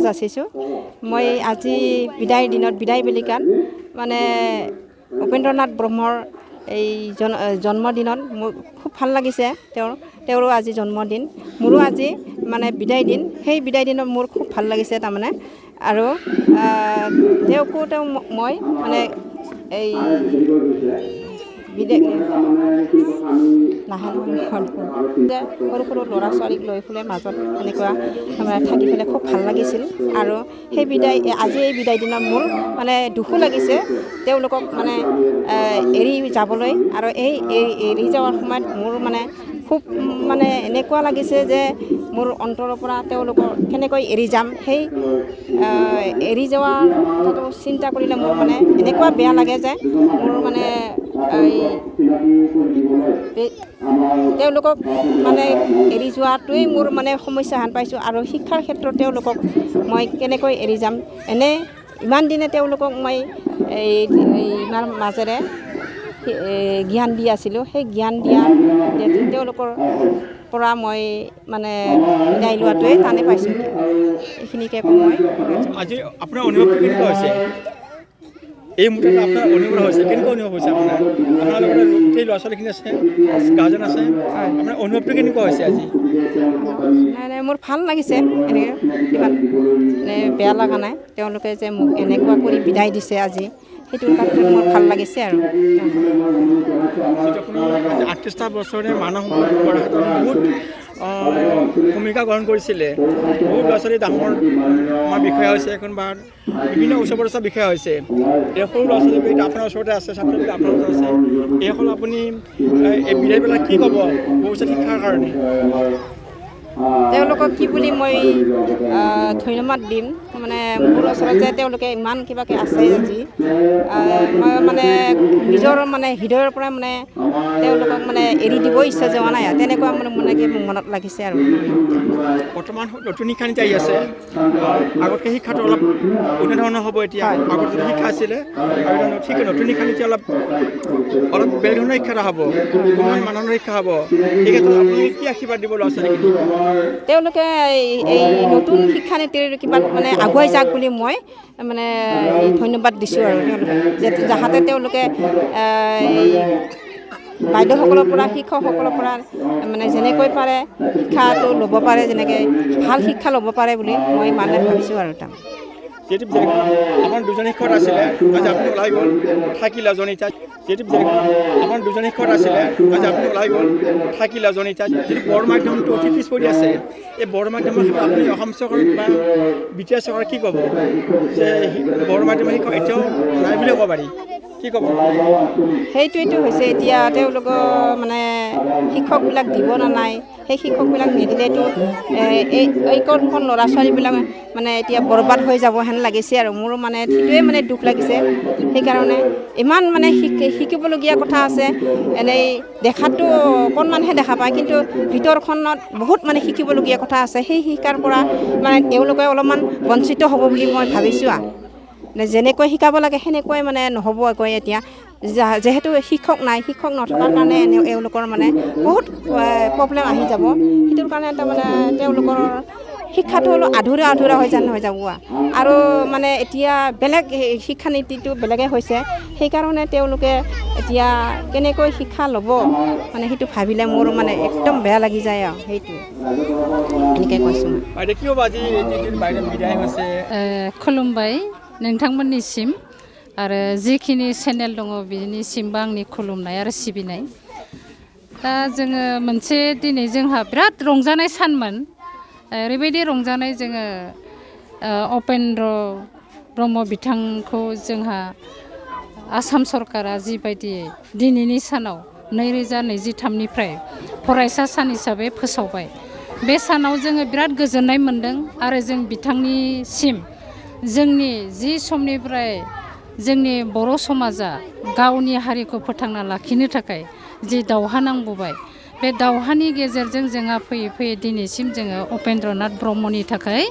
যাচিছোঁ মই আজি বিদায়ৰ দিনত বিদায় বেলিকাত মানে উপেন্দ্ৰনাথ ব্ৰহ্মৰ এই জন্মদিনত মোৰ খুব ভাল লাগিছে তেওঁৰো আজি জন্মদিন মোৰো আজি মানে বিদায় দিন সেই বিদায় দিনত মোৰ খুব ভাল লাগিছে তাৰমানে আৰু তেওঁকো মই মানে এই বিদায় সৰু সৰু ল'ৰা ছোৱালীক লৈ পেলাই মাজত এনেকুৱা থাকি পেলাই খুব ভাল লাগিছিল আৰু সেই আজি এই বিদায় দিনত মোৰ মানে দুখো লাগিছে তেওঁলোকক মানে এৰি যাবলৈ আৰু এই এৰি যোৱাৰ সময়ত মোৰ মানে খুব মানে এনেকুৱা লাগিছে যে মোৰ অন্তৰৰ পৰা তেওঁলোকৰ কেনেকৈ এৰি যাম সেই এৰি যোৱাৰ কথাটো চিন্তা কৰিলে মোৰ মানে এনেকুৱা বেয়া লাগে যে মোৰ মানে তেওঁলোকক মানে এৰি যোৱাটোৱেই মোৰ মানে সমস্যা হেন পাইছোঁ আৰু শিক্ষাৰ ক্ষেত্ৰত তেওঁলোকক মই কেনেকৈ এৰি যাম ইমান দিনে তেওঁলোকক মই ইমান মাজেৰে জ্ঞান দি আছিলোঁ সেই জ্ঞান দিয়া তেওঁলোকৰ পৰা মই মানে বিদায় লোৱাটোৱে টানে পাইছোঁ এইখিনিকে কওঁ মই আজি আপোনাৰ অনুভৱ কেনেকুৱা হৈছে এই মুহূৰ্তত আপোনাৰ অনুভৱ হৈছে কেনেকুৱা অনুভৱ হৈছে আপোনালোকৰ সেই ল'ৰা ছোৱালীখিনি আছে গাৰ্জেন আছে আপোনাৰ অনুভৱটো কেনেকুৱা হৈছে আজি নাই মোৰ ভাল লাগিছে এনেকৈ কিমান বেয়া লগা নাই তেওঁলোকে যে মোক এনেকুৱা কৰি বিদায় দিছে আজি সেইটোৰ ক্ষেত্ৰত মোৰ ভাল লাগিছে আৰু 38টা বছৰে মানৱ সম্পদৰ বহুত ভূমিকা গ্ৰহণ কৰিছিলে বহুত ল'ৰা ছোৱালী ডাঙৰ আমাৰ বিষয়া হৈছে এখন বা বিভিন্ন উচ্চ বিষয়া হৈছে এই সৰু ল'ৰা ছোৱালী আপোনাৰ ওচৰতে আছে ছাত্ৰবিলাক আপোনাৰ ওচৰত আছে এইসকল আপুনি এই বিদায় পেলাই কি ক'ব ভৱিষ্যত শিক্ষাৰ কাৰণে তেওঁলোকক কি বুলি মই ধন্যবাদ দিম মানে মোৰ ওচৰত যে তেওঁলোকে ইমান কিবাকৈ আছে আজি মই মানে নিজৰ মানে হৃদয়ৰ পৰা মানে তেওঁলোকক মানে এৰি দিব ইচ্ছা যোৱা নাই তেনেকুৱা মানে কি মনত লাগিছে আৰু বৰ্তমান নতুন শিক্ষানীতি আহি আছে আগতকৈ শিক্ষাটো অলপ উন্নত ধৰণৰ হ'ব এতিয়া আগত যদি শিক্ষা আছিলে আৰু নতুন শিক্ষানীতি অলপ বেলেগ ধৰণৰ শিক্ষা এটা হ'ব উন্নত মানদণ্ডৰ শিক্ষা হ'ব এই ক্ষেত্ৰত আপুনি কি আশীৰ্বাদ দিব ল'ৰা ছোৱালীখিনি তেওঁলোকে এই নতুন শিক্ষানীতিৰ কিবা মানে আগুৱাই যাওক বুলি মই মানে ধন্যবাদ দিছোঁ আৰু যাতে তেওঁলোকে বাইদেউসকলৰ পৰা শিক্ষকসকলৰ পৰা মানে যেনেকৈ পাৰে শিক্ষাটো ল'ব পাৰে যেনেকৈ ভাল শিক্ষা ল'ব পাৰে বুলি মই মানে ভাবিছোঁ আৰু যিহেতু আমাৰ দুজন শিক্ষক আছিলে আজি আপুনি ওলাই গ'ল থাকিলে এজন এতিয়া যিহেতু আমাৰ দুজন শিক্ষক আছিলে আজি আপুনি ওলাই গ'ল থাকিলে এজন এতিয়া যিহেতু বড়ো মাধ্যমটো অতি পিছ পৰি আছে এই বড়ো মাধ্যমৰ ক্ষেত্ৰত আপুনি অসম চৰকাৰ বা বি টি আৰ চৰকাৰ কি ক'ব যে বড়ো মাধ্যমৰ শিক্ষক এতিয়াও নাই বুলি ক'ব পাৰি কি ক'ব সেইটোৱেইটো হৈছে এতিয়া তেওঁলোকৰ মানে শিক্ষকবিলাক দিব নে নাই সেই শিক্ষকবিলাক নিদিলেতো এই কণ ল'ৰা ছোৱালীবিলাক মানে এতিয়া বৰবাদ হৈ যাব হেন লাগিছে আৰু মোৰো মানে সেইটোৱে মানে দুখ লাগিছে সেইকাৰণে ইমান মানে শিকিবলগীয়া কথা আছে এনেই দেখাততো অকণমানহে দেখা পায় কিন্তু ভিতৰখনত বহুত মানে শিকিবলগীয়া কথা আছে সেই শিকাৰ পৰা মানে তেওঁলোকে অলপমান বঞ্চিত হ'ব বুলি মই ভাবিছোঁ আৰু যেনেকৈ শিকাব লাগে সেনেকৈ মানে নহ'ব গৈ এতিয়া যিহেতু শিক্ষক নাই শিক্ষক নথকাৰ কাৰণে এওঁলোকৰ মানে বহুত প্ৰব্লেম আহি যাব সেইটোৰ কাৰণে তাৰমানে তেওঁলোকৰ শিক্ষাটো অলপ আধৰুৱা হৈ যাব আৰু মানে এতিয়া বেলেগ শিক্ষানীতিটো বেলেগে হৈছে সেইকাৰণে তেওঁলোকে এতিয়া কেনেকৈ শিক্ষা ল'ব মানে সেইটো ভাবিলে মোৰ মানে একদম বেয়া লাগি যায় আৰু সেইটোৱে এনেকৈ কৈছোঁ खुलुमबाय नोंथांमोननिसिम आरो जिखिनि चेनेल दङ बिनिसिमबो आंनि खुलुमनाय आरो सिबिनाय दा जोङो मोनसे दिनै जोंहा बिराद रंजानाय सानमोन ओरैबायदि रंजानाय जोङो उपेन्द्र ब्रह्म बिथांखौ जोंहा आसाम सरकारा जिबायदि दिनैनि सानाव 2023निफ्राय फरायसा सान हिसाबै फोसावबाय बे सानाव जोङो बिराद गोजोननाय मोन्दों आरो जों बिथांनिसिम जोंनि जि समनिफ्राय जोंनि बर' समाजा गावनि हारिखौ फोथांना लाखिनो थाखाय जि दावहा नांबोबाय बे दावहानि गेजेरजों जोंहा फैयै फैयै दिनैसिम जोङो उपेन्द्रनाथ ब्रह्मनि थाखाय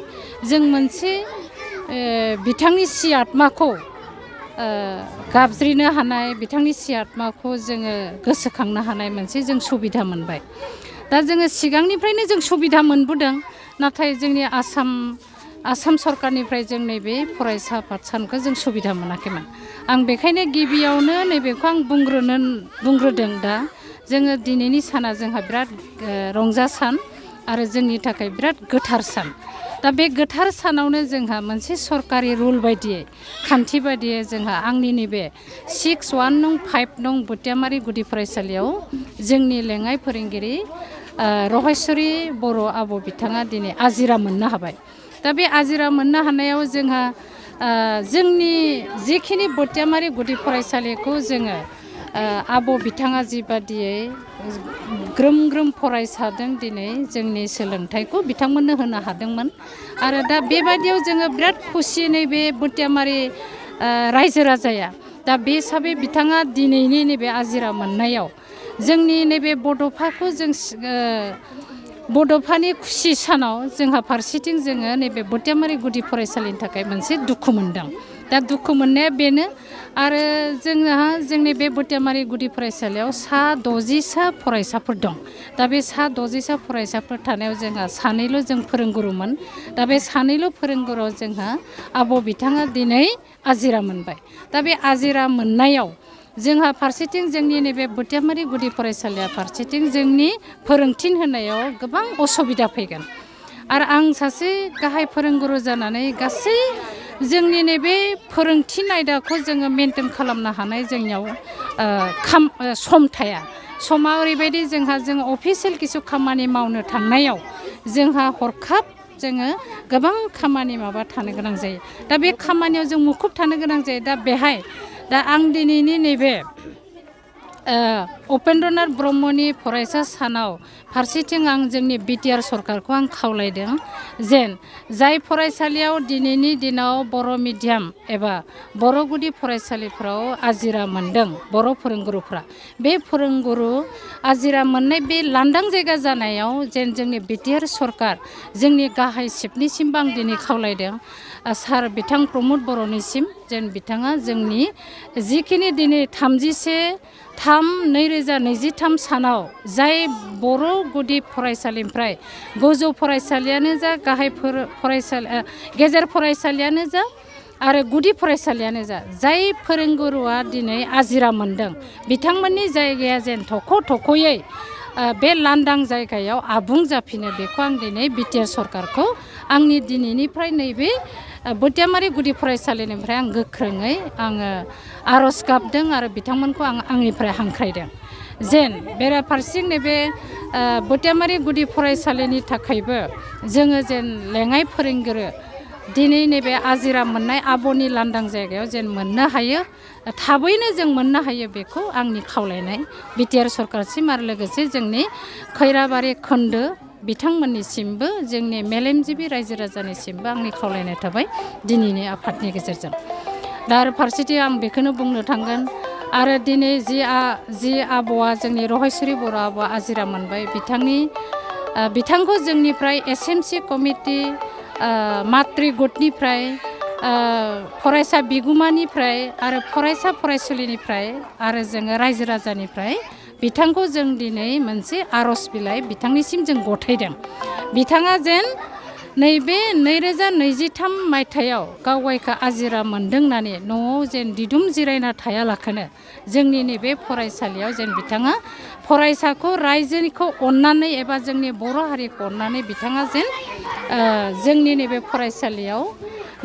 जों मोनसे बिथांनि सि आत्माखौ गाबज्रिनो हानाय बिथांनि सि आत्माखौ जोङो गोसोखांनो हानाय मोनसे जों सुबिदा मोनबाय दा जोङो सिगांनिफ्रायनो जों सुबिदा मोनबोदों नाथाय जोंनि आसाम आसाम सरकारनिफ्राय जों नैबे फरायसा आफाद सानखौ जों सुबिदा मोनाखैमोन। आं बेखायनो गिबियावनो नैबेखौ आं बुंग्रोदों दा जोङो दिनैनि साना जोंहा बिराद रंजा सान आरो जोंनि थाखाय बिराद गोथार सान। दा बे गोथार सानावनो जोंहा मोनसे सरकारि रुल बायदियै खान्थि बायदियै जोंहा आंनि नैबे 6-1 नं 5 नं बोथियामारि गुदि फरायसालियाव जोंनि लेङाइ फोरोंगिरि रहेस्वरि बर' आब' बिथाङा दिनै आजिरा मोननो हाबाय। दा बे आजिरा मोननो हानायाव जोंहा जोंनि जिखिनि बोथियामारि गुदि फरायसालिखौ जोङो आब' बिथाङा जिबादियै ग्रोम ग्रोम फरायसादों दिनै जोंनि सोलोंथाइखौ बिथांमोननो होनो हादोंमोन। आरो दा बेबायदियाव जोङो बिराद खुसि नैबे बोथियामारि रायजो राजाया दा बे हिसाबै बिथाङा दिनैनि नैबे आजिरा मोननायाव जोंनि नैबे बड'फाखौ जों बड'फानि खुसि सानाव जोंहा फारसेथिं जोङो नैबे बोथियामारि गुदि फरायसालिनि थाखाय मोनसे दुखु मोनदों। दा दुखु मोननाया बेनो आरो जोंहा जोंनि बे बोथियामारि गुदि फरायसालियाव 60 फरायसाफोर दं। दा बे 60 फरायसाफोर थानायाव जोंहा सानैल' जों फोरोंगुरुमोन। दा बे सानैल' फोरोंगुरुआव जोंहा आब' बिथाङा दिनै आजिरा मोनबाय। दा बे आजिरा मोननायाव जोंहा फारसेथिं जोंनि नैबे बोथियामारि गुदि फरायसालिया फारसेथिं जोंनि फोरोंथिन होनायाव गोबां असुबिदा फैगोन। आरो आं सासे गाहाय फोरोंगुरु जानानै गासै जोंनि नैबे फोरोंथिन आयदाखौ जोङो मेनटेन खालामनो हानाय जोंनियाव सम थाया। समा ओरैबायदि जों अफिसियेल किसु खामानि मावनो थांनायाव जोंहा हरखाब जोङो गोबां खामानि थानो गोनां जायो। दा बे खामानियाव जों मुखुब थानो गोनां जायो। दा बेहाय दा आं दिनैनि नैबे उपेन्द्रनाथ ब्रह्मनि फरायसा सानाव फारसेथिं आं जोंनि बिटिआर सरकारखौ आं खावलायदों जेन जाय फरायसालियाव दिनैनि दिनाव बर' मिडियाम एबा बर' गुदि फरायसालिफ्राव आजिरा मोनदों बर' फोरोंगुरुफ्रा बे फोरोंगुरु आजिरा मोननाय बे लांदां जायगा जानायाव जेन जोंनि बिटिआर सरकार जोंनि गाहाय सिफनिसिमबो आं दिनै खावलायदों सार बिथां प्रमद बर'निसिम जेन बिथाङा जोंनि जिखिनि दिनै 31/3/2023 सानाव जाय बर' गुदि फरायसालिनिफ्राय गोजौ फरायसालियानो जा गाहाय फरायसालि गेजेर फरायसालियानो जा आरो गुदि फरायसालियानो जा जाय फोरोंगुरुआ दिनै आजिरा मोनदों बिथांमोननि जायगाया जेन थख'यै बे लांदां जायगायाव आबुं जाफिनो बेखौ आं दिनै बिटिआर सरकारखौ आंनि दिनैनिफ्राय नैबे बोथियामारि गुदि फरायसालिनिफ्राय आं गोख्रोङै आङो आर'ज गाबदों आरो बिथांमोनखौ आं आंनिफ्राय हांख्रायदों जेन बेराफारसेथिं नैबे बोथियामारि गुदि फरायसालिनि थाखायबो जोङो जेन लेङाइ फोरोंगिरि दिनै नैबे आजिरा मोननाय आब'नि लांदां जायगायाव जेन मोननो हायो थाबैनो जों मोननो हायो बेखौ आंनि खावलायनाय बिटिआर सरकारसिम आरो लोगोसे जोंनि खैराबारि खोन्दो बिथांमोननिसिमबो जोंनि मेलेमजिबि रायजो राजानिसिमबो आंनि खावलायनाय थाबाय दिनैनि आफादनि गेजेरजों। दा आरो फारसेथिं आं बेखौनो बुंनो थांगोन आरो दिनै जि आब'आ जोंनि रहेस्वरि बर' आब'आ आजिरा मोनबाय बिथांखौ जोंनिफ्राय SMC कमिटि मात्रि गुटनिफ्राय फरायसा बिगुमानिफ्राय आरो फरायसा फरायसुलिनिफ्राय आरो जोङो रायजो राजानिफ्राय बिथांखौ जों दिनै मोनसे आर'ज बिलाइ बिथांनिसिम जों गथायदों। बिथाङा जेन नैबे 2023 मायथाइयाव गावगायखौ आजिरा मोनदों होननानै न'आव जेन दिदुम जिरायना थायालाखानो जोंनि नैबे फरायसालियाव जेन बिथाङा फरायसाखौ रायजोनिखौ अननानै एबा जोंनि बर' हारिखौ अननानै बिथाङा जेन जोंनि नैबे फरायसालियाव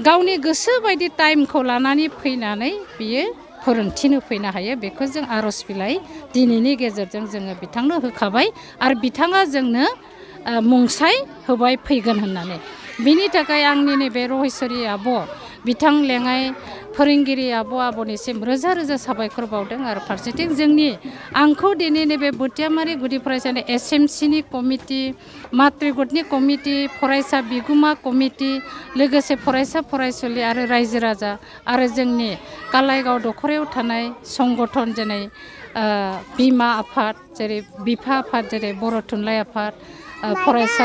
गावनि गोसो बायदि टाइमखौ लानानै फैनानै बियो फोरोंथिनो फैनो हायो बेखौ जों आर'ज बिलाइ दिनैनि गेजेरजों जोङो बिथांनो होखाबाय आरो बिथाङा जोंनो मुंसाइ होबाय फैगोन होननानै बिनि थाखाय आंनि नैबे रहेस्वरि आब' बिथां लेङाइ फोरोंगिरि आब'निसिम रोजा रोजा साबायखर बावदों आरो फारसेथिं आंखौ दिनै नैबे बोथियामारि गुदि फरायसालि SMCनि कमिटि मात्रि गुटनि कमिटि फरायसा बिगुमा कमिटि लोगोसे फरायसा फरायसुलि आरो रायजो राजा आरो जोंनि कालाइगाव दख'रायाव थानाय संगठन जेरै बिमा आफाद जेरै बिफा आफाद जेरै बर' थुनलाइ आफाद फरायसा